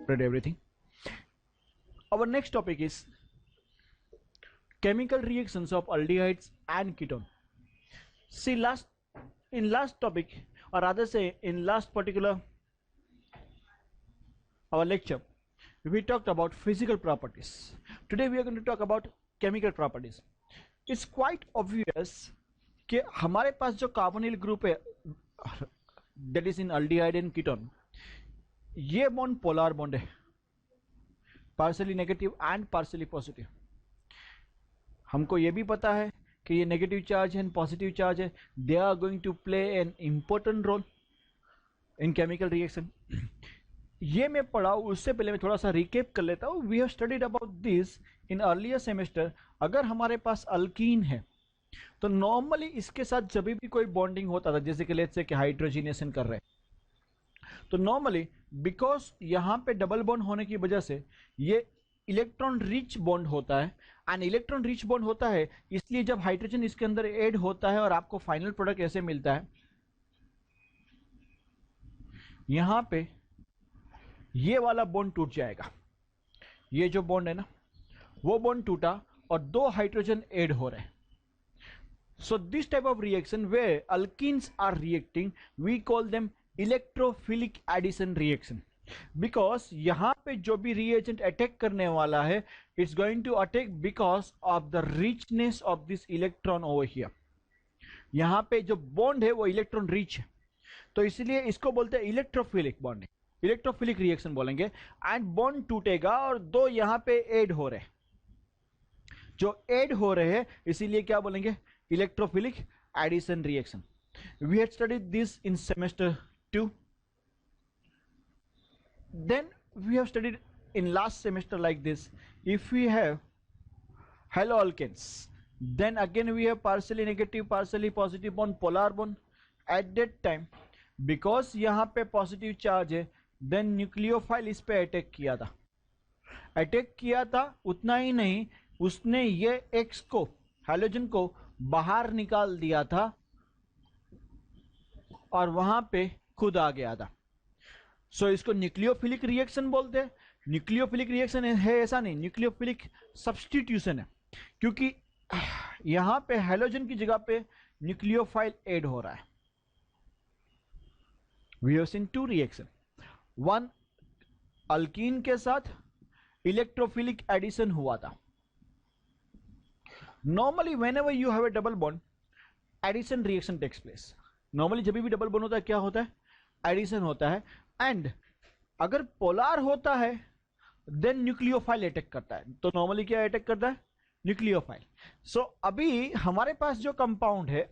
read everything. Our next topic is chemical reactions of aldehydes and ketone. See, in last topic, or rather say in last particular our lecture, we talked about physical properties. Today we are going to talk about chemical properties. It's quite obvious कि हमारे पास जो carbonyl group है that is in aldehyde and ketone, ये bond polar bond है, partially negative and partially positive. हमको ये भी पता है कि ये नेगेटिव चार्ज है एंड पॉजिटिव चार्ज है. They are going to play an important role in chemical reaction. ये मैं पढ़ा, उससे पहले मैं थोड़ा सा रिकेप कर लेता हूँ. We have studied about this in earlier semester. अगर हमारे पास अल्कीन है तो नॉर्मली इसके साथ जब भी कोई बॉन्डिंग होता था, जैसे कि लेट्स से कि हाइड्रोजिनेशन कर रहे हैं, तो नॉर्मली बिकॉज यहाँ पे डबल बॉन्ड होने की वजह से ये इलेक्ट्रॉन रिच बॉन्ड होता है. एंड इलेक्ट्रॉन रिच बॉन्ड होता है इसलिए जब हाइड्रोजन इसके अंदर ऐड होता है और आपको फाइनल प्रोडक्ट ऐसे मिलता है, यहां पे ये वाला बॉन्ड टूट जाएगा. ये जो बॉन्ड है ना, वो बॉन्ड टूटा और दो हाइड्रोजन ऐड हो रहे हैं. So this type of reaction where alkenes are reacting, we call them electrophilic addition reaction. Because यहां पे जो भी रिएजेंट अटैक करने वाला है, it's going to attack because of the richness of this electron over here. यहां पे जो बॉन्ड है वो इलेक्ट्रॉन रिच है, तो इसलिए इसको बोलते हैं इलेक्ट्रोफिलिक बॉन्डिंग, इलेक्ट्रोफिलिक रिएक्शन बोलेंगे. एंड बॉन्ड टूटेगा और दो यहां पे ऐड हो रहे हैं, जो ऐड हो रहे हैं इसीलिए क्या बोलेंगे, electrophilic addition reaction. We had studied this in semester 2. Then we have studied in last semester like this. If we have haloalkanes, then again we have partially negative partially positive bond, polar bond. At that time because यहाँ पे positive charge है, then nucleophile इस पे attack किया था. उतना ही नहीं, उसने ये X को, हाइड्रोजन को बाहर निकाल दिया था और वहां पे खुद आ गया था. सो इसको न्यूक्लियोफिलिक रिएक्शन बोलते हैं. न्यूक्लियोफिलिक रिएक्शन है ऐसा नहीं, न्यूक्लियोफिलिक सब्स्टिट्यूशन है, क्योंकि यहां पे हैलोजन की जगह पे न्यूक्लियोफाइल ऐड हो रहा है. We have seen two reaction, one alkene के साथ इलेक्ट्रोफिलिक एडिशन हुआ था. Normally whenever you have a double bond, addition reaction takes place. Normally जब भी डबल बॉन्ड होता है क्या होता है, एडिशन होता है. एंड अगर पोलार होता है देन न्यूक्लियोफाइल अटैक करता है. तो नॉर्मली क्या अटैक करता है, न्यूक्लियोफाइल. सो अभी हमारे पास जो कंपाउंड है,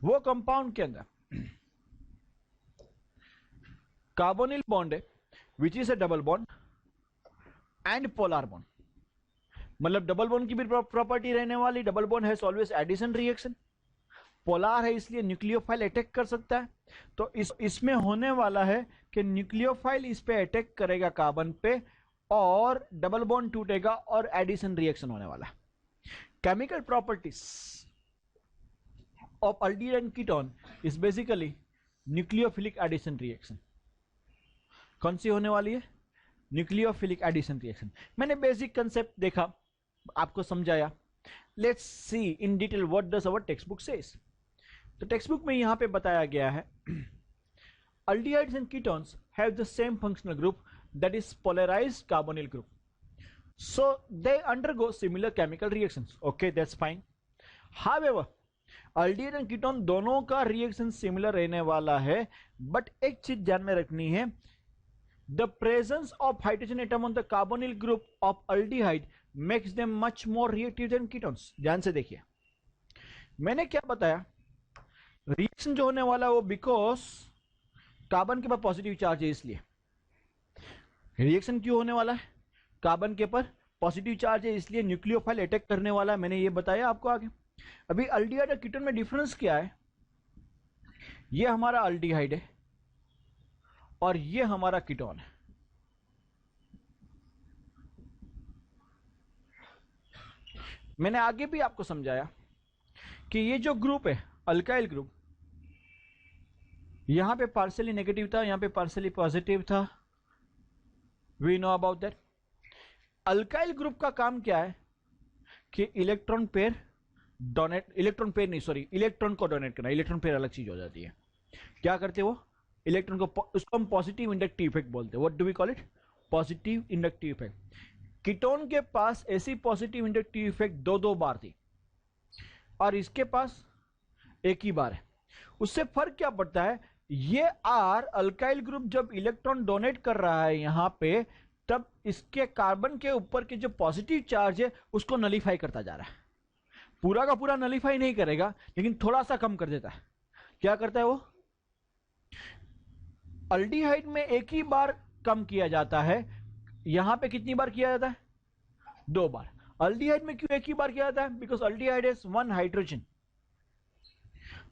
वो कंपाउंड के अंदर कार्बोनिल बॉन्ड है which is a double bond and polar bond. मतलब डबल बॉन्ड की भी प्रॉपर्टी रहने वाली, double bond has always addition reaction. Polar है इसलिए न्यूक्लियोफाइल अटैक कर सकता है. तो इसमें होने वाला है कि न्यूक्लियोफाइल इस पे अटैक करेगा कार्बन पे और डबल बॉन्ड टूटेगा और एडिशन रिएक्शन होने वाला. Chemical properties of aldehyde and ketone is basically nucleophilic addition reaction. कौन सी होने वाली है, न्यूक्लियोफिलिक एडिशन रिएक्शन. मैंने बेसिक कंसेप्ट देखा, आपको समझाया. Let's see in detail what does our text book says. तो टेक्स्ट बुक में यहां पे बताया गया है, aldehydes and ketones have the same functional group, that is polarized carbonyl group, so they undergo similar chemical reactions. Okay, that's fine. However aldehyde and ketone दोनों का reaction similar रहने वाला है, बट एक चीज ध्यान में रखनी है, the presence of hydrogen atom on the carbonyl group of aldehyde makes them much more reactive than ketones. ध्यान से देखिए, मैंने क्या बताया, रिएक्शन जो होने वाला है वो बिकॉज कार्बन के पास पॉजिटिव चार्ज है, इसलिए रिएक्शन क्यों होने वाला है, कार्बन के पर पॉजिटिव चार्ज है इसलिए न्यूक्लियोफाइल अटैक करने वाला है. मैंने ये बताया आपको आगे. अभी अल्डिहाइड और कीटोन में डिफरेंस क्या है, ये हमारा अल्डिहाइड है और ये हमारा कीटोन है. मैंने आगे भी आपको समझाया कि ये जो ग्रुप है अल्काइल ग्रुप, यहां पे पार्शियली नेगेटिव था, यहां पे पार्शियली पॉजिटिव था, we know about that. Alkyl group का काम क्या है कि electron pair donate, electron pair नहीं सॉरी, इलेक्ट्रॉन को डोनेट करना। इलेक्ट्रॉन पेयर अलग चीज हो जाती है। क्या करते वो इलेक्ट्रॉन को, उसको हम पॉजिटिव इंडक्टिव इफेक्ट बोलते हैं। What do we call it? Positive inductive effect. Ketone के पास ऐसी पॉजिटिव इंडक्टिव इफेक्ट दो बार थी और इसके पास एक ही बार है। उससे फर्क क्या पड़ता है? ये आर अल्काइल ग्रुप जब इलेक्ट्रॉन डोनेट कर रहा है यहां पे, तब इसके कार्बन के ऊपर के जो पॉजिटिव चार्ज है उसको नलीफाई करता जा रहा है। पूरा का पूरा नलीफाई नहीं करेगा, लेकिन थोड़ा सा कम कर देता है। क्या करता है वो? अल्डिहाइड में एक ही बार कम किया जाता है, यहां पे कितनी बार किया जाता है? 2 बार। अल्डिहाइड में क्यों एक ही बार किया जाता है? Because aldehyde is 1 hydrogen.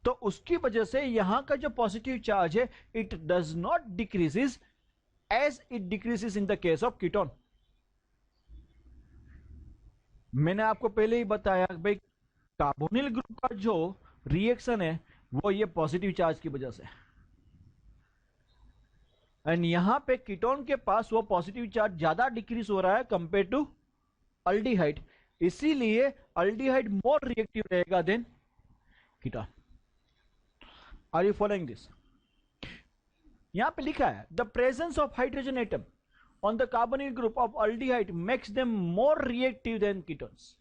तो उसकी वजह से यहां का जो पॉजिटिव चार्ज है it does not decreases as it decreases in the case of ketone. मैंने आपको पहले ही बताया भाई, कार्बोनिल ग्रुप का जो रिएक्शन है वो ये पॉजिटिव चार्ज की वजह से, एंड यहां पे कीटोन के पास वो पॉजिटिव चार्ज ज्यादा डिक्रीज हो रहा है कंपेयर टू अल्डिहाइड, इसीलिए अल्डिहाइड मोर रिएक्टिव रहेगा than ketone. Are you following this? यहां पे लिखा है the presence of hydrogen atom on the carbonyl group of aldehyde makes them more reactive than ketones.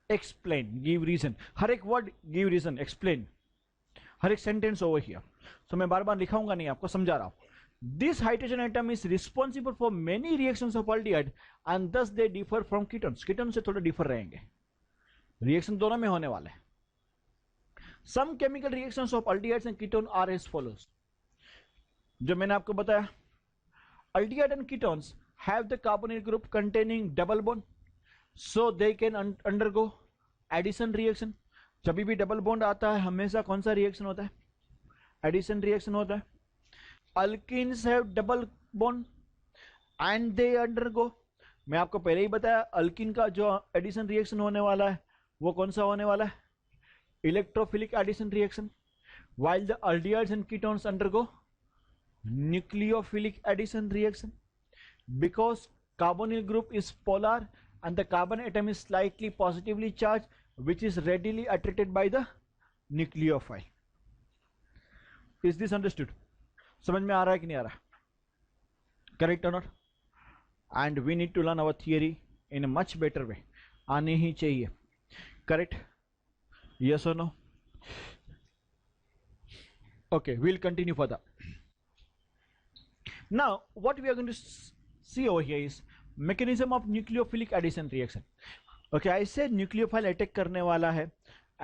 Explain, give reason. हर एक word give reason, explain, हर एक sentence over here. तो मैं बार बार लिखाऊंगा नहीं, आपको समझा रहा हूं। This hydrogen atom is responsible for many reactions of aldehyde and thus they differ from ketones. Ketone से थोड़े डिफर रहेंगे, रिएक्शन दोनों में होने वाले हैं। Some chemical reactions of aldehydes and ketone are as follows. जो मैंने आपको बताया, aldehyde and ketones have the carbonyl group containing double bond, so they can undergo addition reaction. जब भी डबल बॉन्ड आता है हमेशा कौन सा रिएक्शन होता है? एडिशन रिएक्शन होता है। Alkenes have double bond and they undergo, मैं आपको पहले ही बताया अल्कीन का जो एडिशन रिएक्शन होने वाला है वो कौन सा होने वाला है? Electrophilic addition reaction. while the aldehydes and ketones undergo nucleophilic addition reaction. Because carbonyl group is polar and the carbon atom is slightly positively charged, which is readily attracted by the nucleophile. Is this understood? समझ में आ रहा है कि नहीं आ रहा? Correct or not? And we need to learn our theory in a much better way. आने ही चाहिए. Correct? Yes or no? Okay, we'll continue further. Now, what we are going to see over here is mechanism of nucleophilic addition reaction. Okay, I said nucleophile attack करने वाला है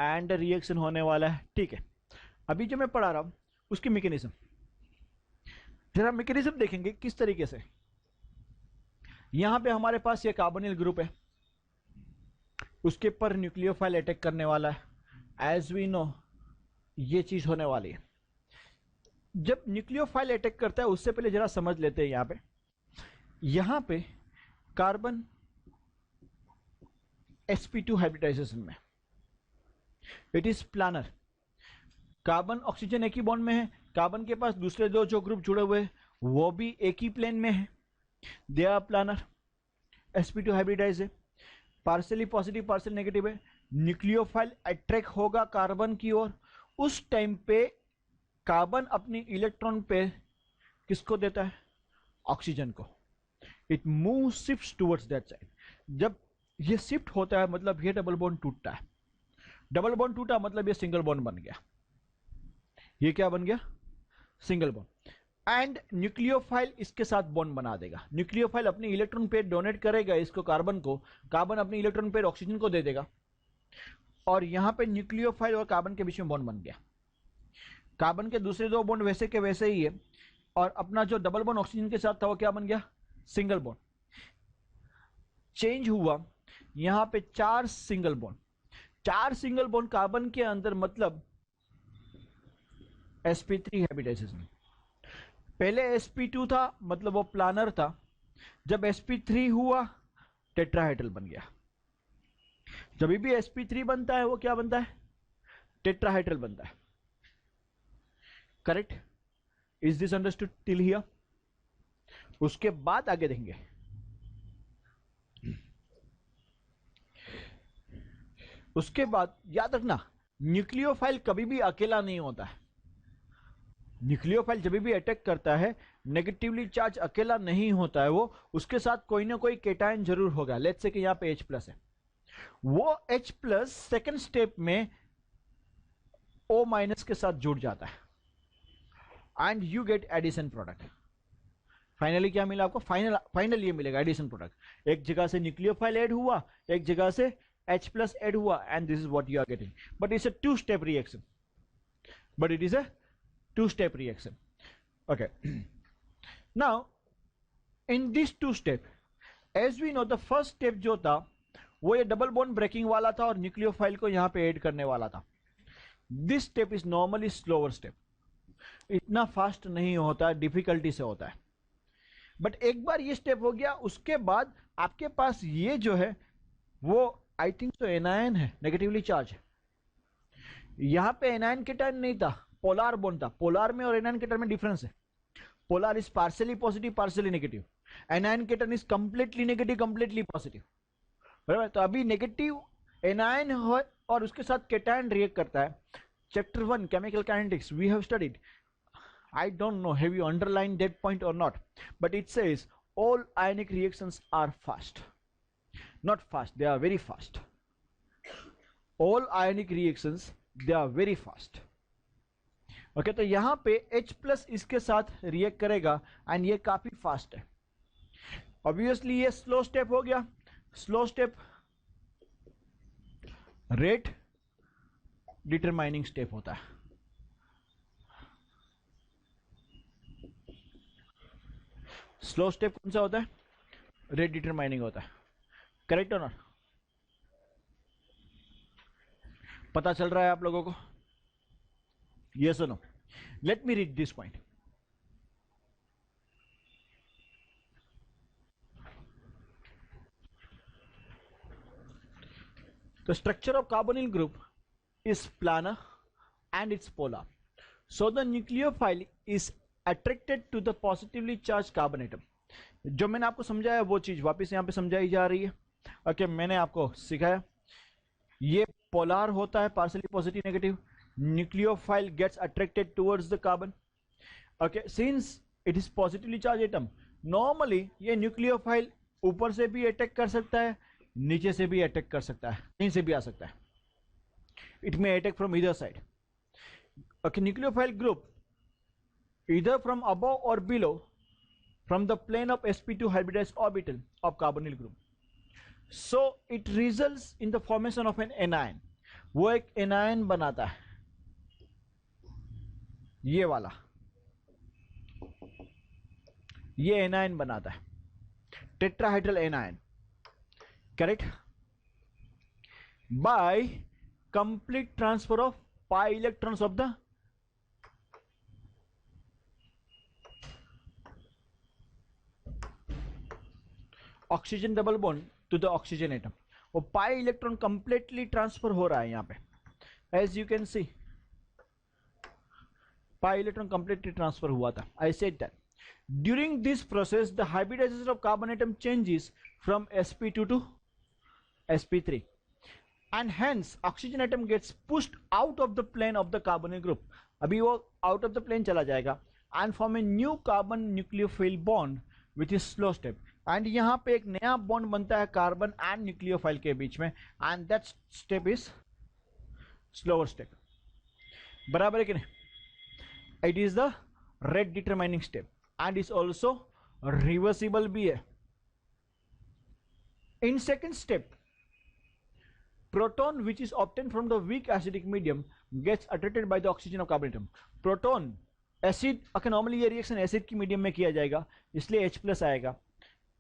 and reaction होने वाला है, ठीक है. अभी जो मैं पढ़ा रहा हूं उसकी मैकेनिज्म, जरा मैकेनिज्म देखेंगे किस तरीके से. यहां पे हमारे पास ये कार्बोनिल ग्रुप है, उसके पर न्यूक्लियोफाइल अटैक करने वाला है. एज वी नो ये चीज होने वाली है. जब न्यूक्लियोफाइल अटैक करता है उससे पहले जरा समझ लेते हैं. यहां पे कार्बन sp2 हाइब्रिडाइजेशन में it is planar. Carbon oxygen एक ही बॉन्ड में है, कार्बन के पास दूसरे दो जो ग्रुप जुड़े हुए हैं वो भी एक ही प्लेन में है, they are planar. sp2 hybridize है, पार्शियली पॉजिटिव पार्शियल नेगेटिव है. न्यूक्लियोफाइल अट्रैक्ट होगा कार्बन की ओर. उस टाइम पे कार्बन अपनी इलेक्ट्रॉन पे किसको देता है? ऑक्सीजन को. It move shift towards that side. जब ये शिफ्ट होता है मतलब ये डबल बॉन्ड टूटता है. डबल बॉन्ड टूटा मतलब ये सिंगल बॉन्ड बन गया. ये क्या बन गया? Single bond. एंड न्यूक्लियोफाइल इसके साथ बॉन्ड बना देगा. न्यूक्लियोफाइल अपनी इलेक्ट्रॉन पेयर डोनेट करेगा इसको कार्बन को, कार्बन अपनी इलेक्ट्रॉन पेयर ऑक्सीजन को दे देगा, और यहां पे न्यूक्लियोफाइल और कार्बन के बीच में बॉन्ड बन गया. कार्बन के दूसरे दो बॉन्ड वैसे के वैसे ही है, और अपना जो डबल बॉन्ड ऑक्सीजन के साथ था वो क्या बन गया? Single bond. चेंज हुआ यहां पे 4 single bond. 4 single bond carbon के अंदर, मतलब sp3 हाइब्रिडाइजेशन. पहले sp2 था मतलब वो प्लानर था. जब sp3 हुआ टेट्राहेड्रल बन गया. जब भी sp3 बनता है वो क्या बनता है? टेट्राहेड्रल बनता है. Correct? Is this understood till here? उसके बाद आगे देखेंगे। उसके बाद याद रखना, न्यूक्लियोफाइल कभी भी अकेला नहीं होता है। न्यूक्लियोफाइल जब भी अटैक करता है, नेगेटिवली चार्ज अकेला नहीं होता है, वो उसके साथ कोई ना कोई केटायन जरूर होगा। लेट्स से कि यहां पे H+ है, वो H+ सेकंड स्टेप में O- के साथ जुड़ जाता है and you get addition product. Finally क्या मिला आपको? फाइनल ये मिलेगा एडिशन प्रोडक्ट। एक जगह से न्यूक्लियोफाइल ऐड हुआ, एक जगह से H+ ऐड हुआ, and this is what you are getting. But it's a two step reaction, but it is a two-step reaction. Okay. Now in this two step, as we know, the first step जो था वो ये double bond breaking वाला था और nucleophile को यहां पे ऐड करने वाला था। This step is normally slower step, इतना फास्ट नहीं होता है, डिफिकल्टी से होता है। बट एक बार ये स्टेप हो गया, उसके बाद आपके पास ये जो है वो आई थिंक तो एनायन है, नेगेटिवली चार्ज है। यहां पे एनायन केटायन नहीं था, पोलार बॉन्ड था। पोलार में और एनायन केटायन में डिफरेंस है। Polar is partially positive, partially negative. Anion cation is completely negative, completely positive. बराबर? तो अभी नेगेटिव एनायन हो और उसके साथ केटायन रिएक्ट करता है। Chapter 1 chemical kinetics we have studied, I don't know have you underlined that point or not, but it says all ionic reactions are fast. Not fast, they are very fast. All ionic reactions, they are very fast. Okay, तो यहां पे H+ इसके साथ react करेगा and ये काफी fast है। Obviously ये स्लो स्टेप हो गया। Slow step rate determining step होता है। स्लो स्टेप कौन सा होता है? रेट डिटरमाइनिंग होता है। करेक्ट हो ना? पता चल रहा है आप लोगों को? यस और no? Let me read this point. The structure of carbonyl group is planar and it's polar. So the nucleophile is attracted to the positively charged carbon atom. जो मैंने आपको समझाया वो चीज वापस यहाँ पे समझाई जा रही है। ओके, मैंने आपको सिखाया ये पोलार होता है, partially positive negative. Nucleophile gets attracted towards the carbon. Okay, since it is positively charge atom, normally ये न्यूक्लियोफाइल ऊपर से भी अटैक कर सकता है, नीचे से भी अटैक कर सकता है, कहीं से भी आ सकता है। It may attack from either side. Okay, nucleophile group either from above or below from the plane of sp2 hybridized orbital of carbonyl group. So it results in the formation of an anion. वो एक anion बनाता है, ये वाला, ये anion बनाता है, tetrahedral anion. Correct? By complete transfer of pi electrons of the oxygen double bond to the oxygen atom. वो पाई इलेक्ट्रॉन कंप्लीटली ट्रांसफर हो रहा है यहां पे, as you can see pi electron completely transfer हुआ था। I said that during this process the hybridization of carbon atom changes from sp2 to sp3 and hence oxygen atom gets pushed out of the plane of the carbonyl group. अभी वो out of the plane चला जाएगा and form a new carbon nucleophile bond which is slow step. And यहां पे एक नया bond बनता है कार्बन एंड न्यूक्लियोफाइल के बीच में, and that step is slower step. बराबर है कि नहीं? It is the rate determining step and is also reversible भी है। In second step proton which is obtained from the weak acidic medium gets attracted by the oxygen of carbon atom. proton acid, okay, normally ये reaction acid की medium में किया जाएगा इसलिए H+ आएगा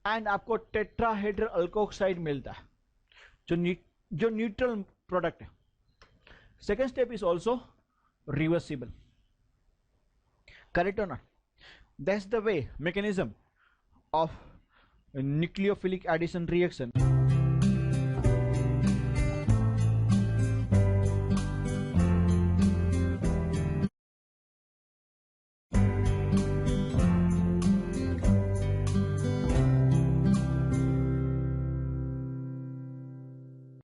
and आपको टेट्राहेड्रल अल्कोक्साइड मिलता है जो न्यूट्रल प्रोडक्ट है। Second step is also reversible. Correct और not? That's the way mechanism of nucleophilic addition reaction.